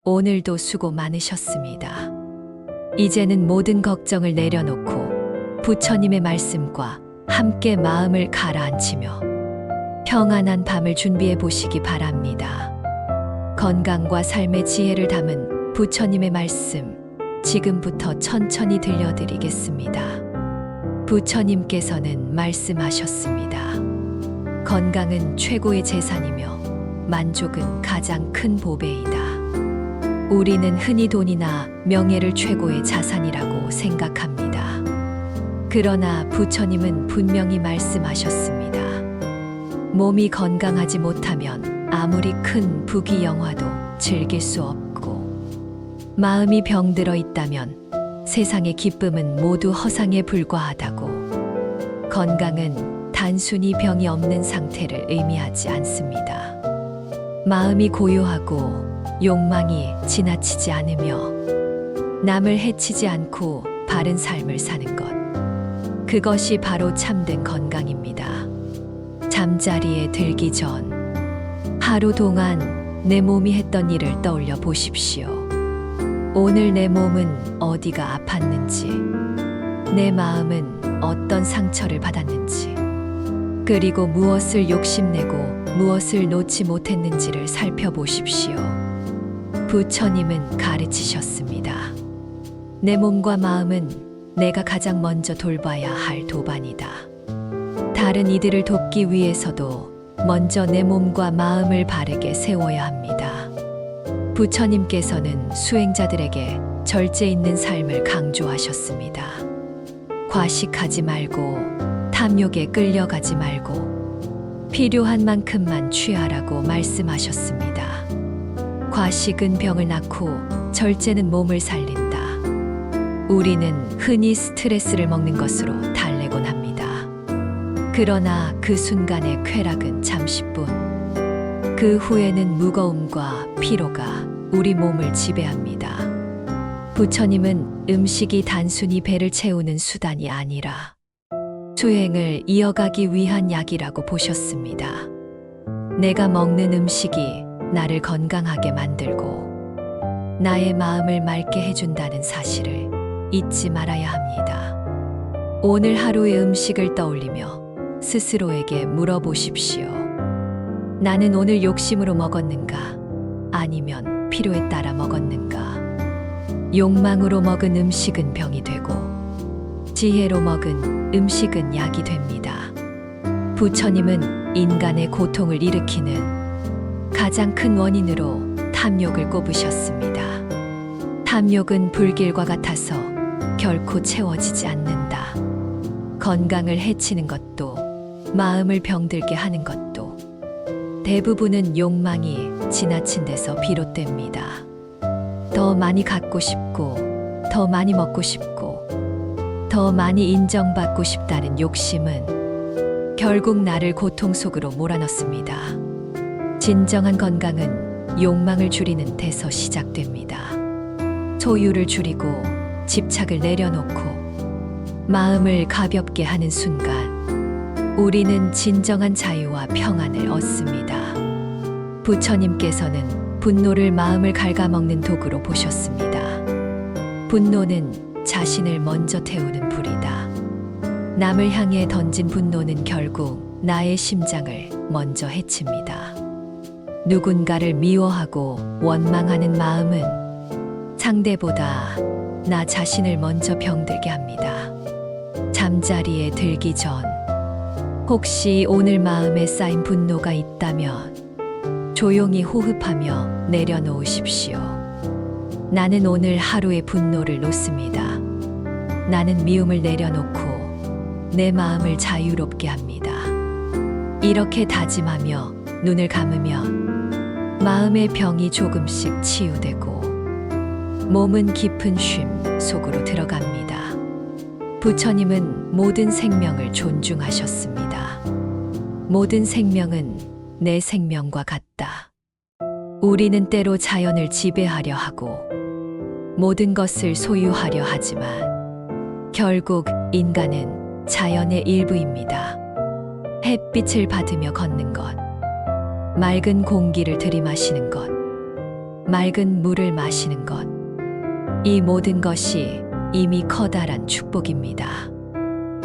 오늘도 수고 많으셨습니다. 이제는 모든 걱정을 내려놓고 부처님의 말씀과 함께 마음을 가라앉히며 평안한 밤을 준비해 보시기 바랍니다. 건강과 삶의 지혜를 담은 부처님의 말씀, 지금부터 천천히 들려드리겠습니다. 부처님께서는 말씀하셨습니다. 건강은 최고의 재산이며 만족은 가장 큰 보배이다. 우리는 흔히 돈이나 명예를 최고의 자산이라고 생각합니다. 그러나 부처님은 분명히 말씀하셨습니다. 몸이 건강하지 못하면 아무리 큰 부귀영화도 즐길 수 없고, 마음이 병들어 있다면 세상의 기쁨은 모두 허상에 불과하다고. 건강은 단순히 병이 없는 상태를 의미하지 않습니다. 마음이 고요하고 욕망이 지나치지 않으며 남을 해치지 않고 바른 삶을 사는 것, 그것이 바로 참된 건강입니다. 잠자리에 들기 전 하루 동안 내 몸이 했던 일을 떠올려 보십시오. 오늘 내 몸은 어디가 아팠는지, 내 마음은 어떤 상처를 받았는지, 그리고 무엇을 욕심내고 무엇을 놓지 못했는지를 살펴보십시오. 부처님은 가르치셨습니다. 내 몸과 마음은 내가 가장 먼저 돌봐야 할 도반이다. 다른 이들을 돕기 위해서도 먼저 내 몸과 마음을 바르게 세워야 합니다. 부처님께서는 수행자들에게 절제 있는 삶을 강조하셨습니다. 과식하지 말고, 탐욕에 끌려가지 말고, 필요한 만큼만 취하라고 말씀하셨습니다. 과식은 병을 낳고 절제는 몸을 살린다. 우리는 흔히 스트레스를 먹는 것으로 달래곤 합니다. 그러나 그 순간의 쾌락은 잠시뿐. 그 후에는 무거움과 피로가 우리 몸을 지배합니다. 부처님은 음식이 단순히 배를 채우는 수단이 아니라 수행을 이어가기 위한 약이라고 보셨습니다. 내가 먹는 음식이 나를 건강하게 만들고 나의 마음을 맑게 해준다는 사실을 잊지 말아야 합니다. 오늘 하루의 음식을 떠올리며 스스로에게 물어보십시오. 나는 오늘 욕심으로 먹었는가? 아니면 필요에 따라 먹었는가? 욕망으로 먹은 음식은 병이 되고, 지혜로 먹은 음식은 약이 됩니다. 부처님은 인간의 고통을 일으키는 가장 큰 원인으로 탐욕을 꼽으셨습니다. 탐욕은 불길과 같아서 결코 채워지지 않는다. 건강을 해치는 것도, 마음을 병들게 하는 것도 대부분은 욕망이 지나친 데서 비롯됩니다. 더 많이 갖고 싶고, 더 많이 먹고 싶고, 더 많이 인정받고 싶다는 욕심은 결국 나를 고통 속으로 몰아넣습니다. 진정한 건강은 욕망을 줄이는 데서 시작됩니다. 소유를 줄이고 집착을 내려놓고 마음을 가볍게 하는 순간 우리는 진정한 자유와 평안을 얻습니다. 부처님께서는 분노를 마음을 갉아먹는 도구로 보셨습니다. 분노는 자신을 먼저 태우는 불이다. 남을 향해 던진 분노는 결국 나의 심장을 먼저 해칩니다. 누군가를 미워하고 원망하는 마음은 상대보다 나 자신을 먼저 병들게 합니다. 잠자리에 들기 전 혹시 오늘 마음에 쌓인 분노가 있다면 조용히 호흡하며 내려놓으십시오. 나는 오늘 하루의 분노를 놓습니다. 나는 미움을 내려놓고 내 마음을 자유롭게 합니다. 이렇게 다짐하며 눈을 감으면 마음의 병이 조금씩 치유되고 몸은 깊은 쉼 속으로 들어갑니다. 부처님은 모든 생명을 존중하셨습니다. 모든 생명은 내 생명과 같다. 우리는 때로 자연을 지배하려 하고 모든 것을 소유하려 하지만 결국 인간은 자연의 일부입니다. 햇빛을 받으며 걷는 것, 맑은 공기를 들이마시는 것, 맑은 물을 마시는 것. 이 모든 것이 이미 커다란 축복입니다.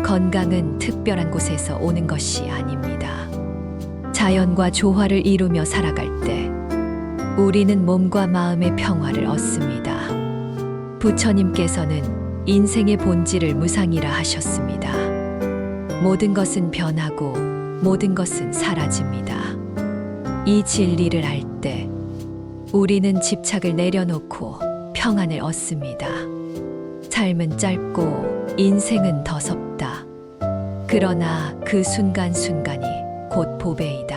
건강은 특별한 곳에서 오는 것이 아닙니다. 자연과 조화를 이루며 살아갈 때 우리는 몸과 마음의 평화를 얻습니다. 부처님께서는 인생의 본질을 무상이라 하셨습니다. 모든 것은 변하고 모든 것은 사라집니다. 이 진리를 알 때 우리는 집착을 내려놓고 평안을 얻습니다. 삶은 짧고 인생은 더섭다. 그러나 그 순간순간이 곧 보배이다.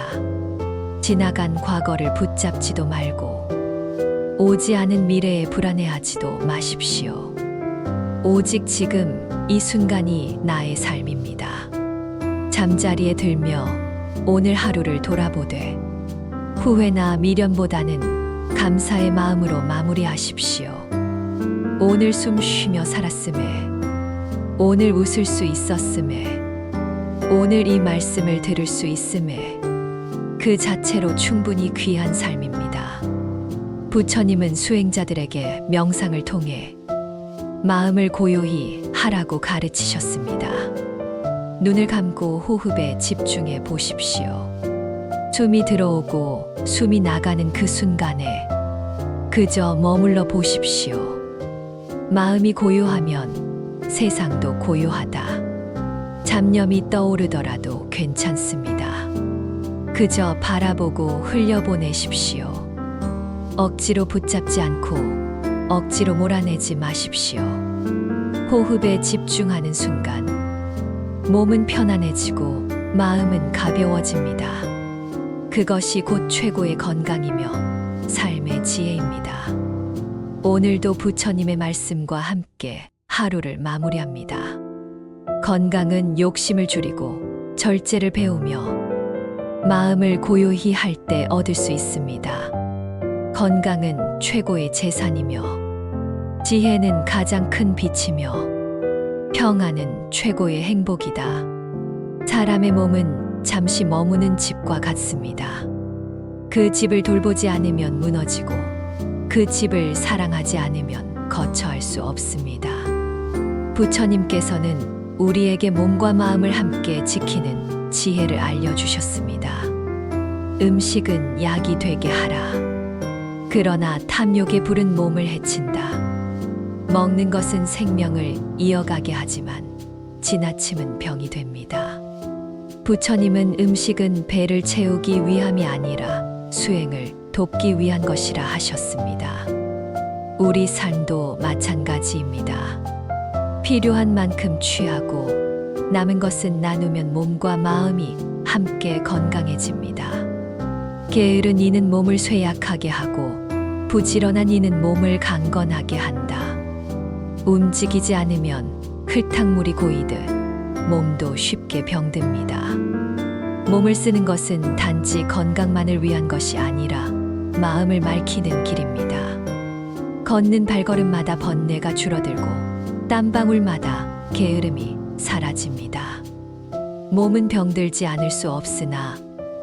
지나간 과거를 붙잡지도 말고 오지 않은 미래에 불안해하지도 마십시오. 오직 지금 이 순간이 나의 삶입니다. 잠자리에 들며 오늘 하루를 돌아보되 후회나 미련보다는 감사의 마음으로 마무리하십시오. 오늘 숨 쉬며 살았음에, 오늘 웃을 수 있었음에, 오늘 이 말씀을 들을 수 있음에 그 자체로 충분히 귀한 삶입니다. 부처님은 수행자들에게 명상을 통해 마음을 고요히 하라고 가르치셨습니다. 눈을 감고 호흡에 집중해 보십시오. 숨이 들어오고 숨이 나가는 그 순간에 그저 머물러 보십시오. 마음이 고요하면 세상도 고요하다. 잡념이 떠오르더라도 괜찮습니다. 그저 바라보고 흘려보내십시오. 억지로 붙잡지 않고 억지로 몰아내지 마십시오. 호흡에 집중하는 순간 몸은 편안해지고 마음은 가벼워집니다. 그것이 곧 최고의 건강이며 삶의 지혜입니다. 오늘도 부처님의 말씀과 함께 하루를 마무리합니다. 건강은 욕심을 줄이고 절제를 배우며 마음을 고요히 할 때 얻을 수 있습니다. 건강은 최고의 재산이며 지혜는 가장 큰 빛이며 평안은 최고의 행복이다. 사람의 몸은 잠시 머무는 집과 같습니다. 그 집을 돌보지 않으면 무너지고 그 집을 사랑하지 않으면 거처할 수 없습니다. 부처님께서는 우리에게 몸과 마음을 함께 지키는 지혜를 알려주셨습니다. 음식은 약이 되게 하라. 그러나 탐욕에 부른 몸을 해친다. 먹는 것은 생명을 이어가게 하지만 지나침은 병이 됩니다. 부처님은 음식은 배를 채우기 위함이 아니라 수행을 돕기 위한 것이라 하셨습니다. 우리 삶도 마찬가지입니다. 필요한 만큼 취하고 남은 것은 나누면 몸과 마음이 함께 건강해집니다. 게으른 이는 몸을 쇠약하게 하고 부지런한 이는 몸을 강건하게 한다. 움직이지 않으면 흙탕물이 고이듯 몸도 쉽게 병듭니다. 몸을 쓰는 것은 단지 건강만을 위한 것이 아니라 마음을 맑히는 길입니다. 걷는 발걸음마다 번뇌가 줄어들고 땀방울마다 게으름이 사라집니다. 몸은 병들지 않을 수 없으나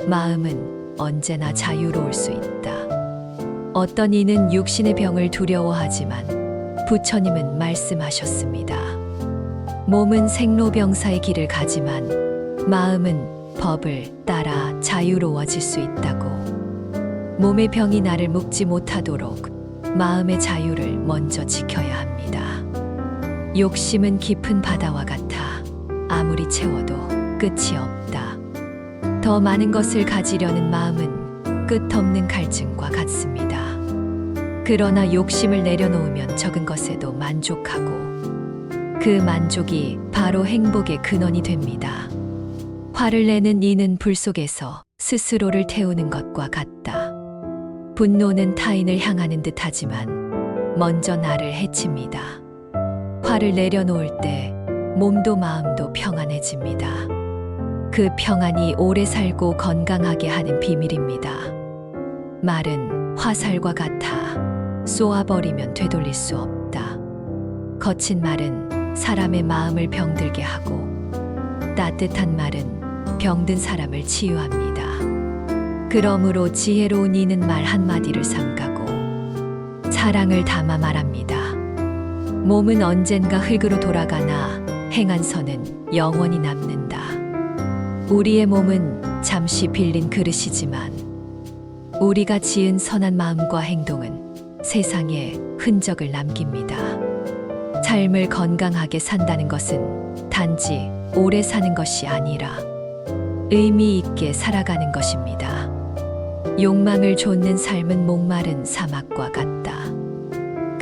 마음은 언제나 자유로울 수 있다. 어떤 이는 육신의 병을 두려워하지만 부처님은 말씀하셨습니다. 몸은 생로병사의 길을 가지만 마음은 법을 따라 자유로워질 수 있다고. 몸의 병이 나를 묶지 못하도록 마음의 자유를 먼저 지켜야 합니다. 욕심은 깊은 바다와 같아 아무리 채워도 끝이 없다. 더 많은 것을 가지려는 마음은 끝없는 갈증과 같습니다. 그러나 욕심을 내려놓으면 적은 것에도 만족하고 그 만족이 바로 행복의 근원이 됩니다. 화를 내는 이는 불 속에서 스스로를 태우는 것과 같다. 분노는 타인을 향하는 듯하지만 먼저 나를 해칩니다. 화를 내려놓을 때 몸도 마음도 평안해집니다. 그 평안이 오래 살고 건강하게 하는 비밀입니다. 말은 화살과 같아 쏘아버리면 되돌릴 수 없다. 거친 말은 사람의 마음을 병들게 하고 따뜻한 말은 병든 사람을 치유합니다. 그러므로 지혜로운 이는 말 한마디를 삼가고 사랑을 담아 말합니다. 몸은 언젠가 흙으로 돌아가나 행한선은 영원히 남는다. 우리의 몸은 잠시 빌린 그릇이지만 우리가 지은 선한 마음과 행동은 세상에 흔적을 남깁니다. 삶을 건강하게 산다는 것은 단지 오래 사는 것이 아니라 의미 있게 살아가는 것입니다. 욕망을 좇는 삶은 목마른 사막과 같다.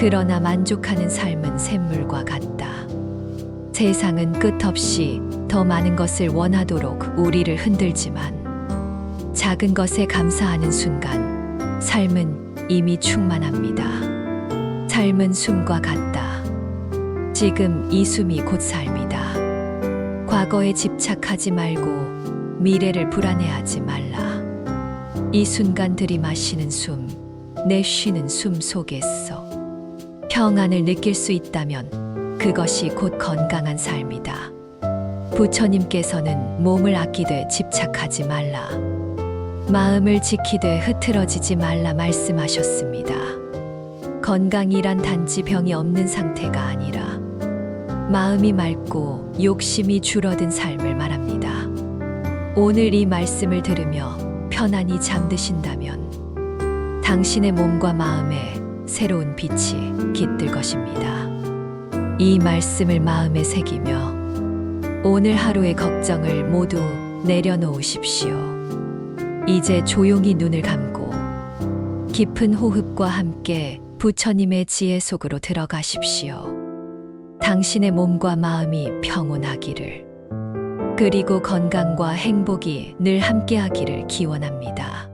그러나 만족하는 삶은 샘물과 같다. 세상은 끝없이 더 많은 것을 원하도록 우리를 흔들지만 작은 것에 감사하는 순간 삶은 이미 충만합니다. 삶은 숨과 같다. 지금 이 숨이 곧 삶이다. 과거에 집착하지 말고 미래를 불안해하지 말라. 이 순간 들이마시는 숨, 내쉬는 숨 속에서 평안을 느낄 수 있다면 그것이 곧 건강한 삶이다. 부처님께서는 몸을 아끼되 집착하지 말라. 마음을 지키되 흐트러지지 말라 말씀하셨습니다. 건강이란 단지 병이 없는 상태가 아니라 마음이 맑고 욕심이 줄어든 삶을 말합니다. 오늘 이 말씀을 들으며 편안히 잠드신다면 당신의 몸과 마음에 새로운 빛이 깃들 것입니다. 이 말씀을 마음에 새기며 오늘 하루의 걱정을 모두 내려놓으십시오. 이제 조용히 눈을 감고 깊은 호흡과 함께 부처님의 지혜 속으로 들어가십시오. 당신의 몸과 마음이 평온하기를, 그리고 건강과 행복이 늘 함께하기를 기원합니다.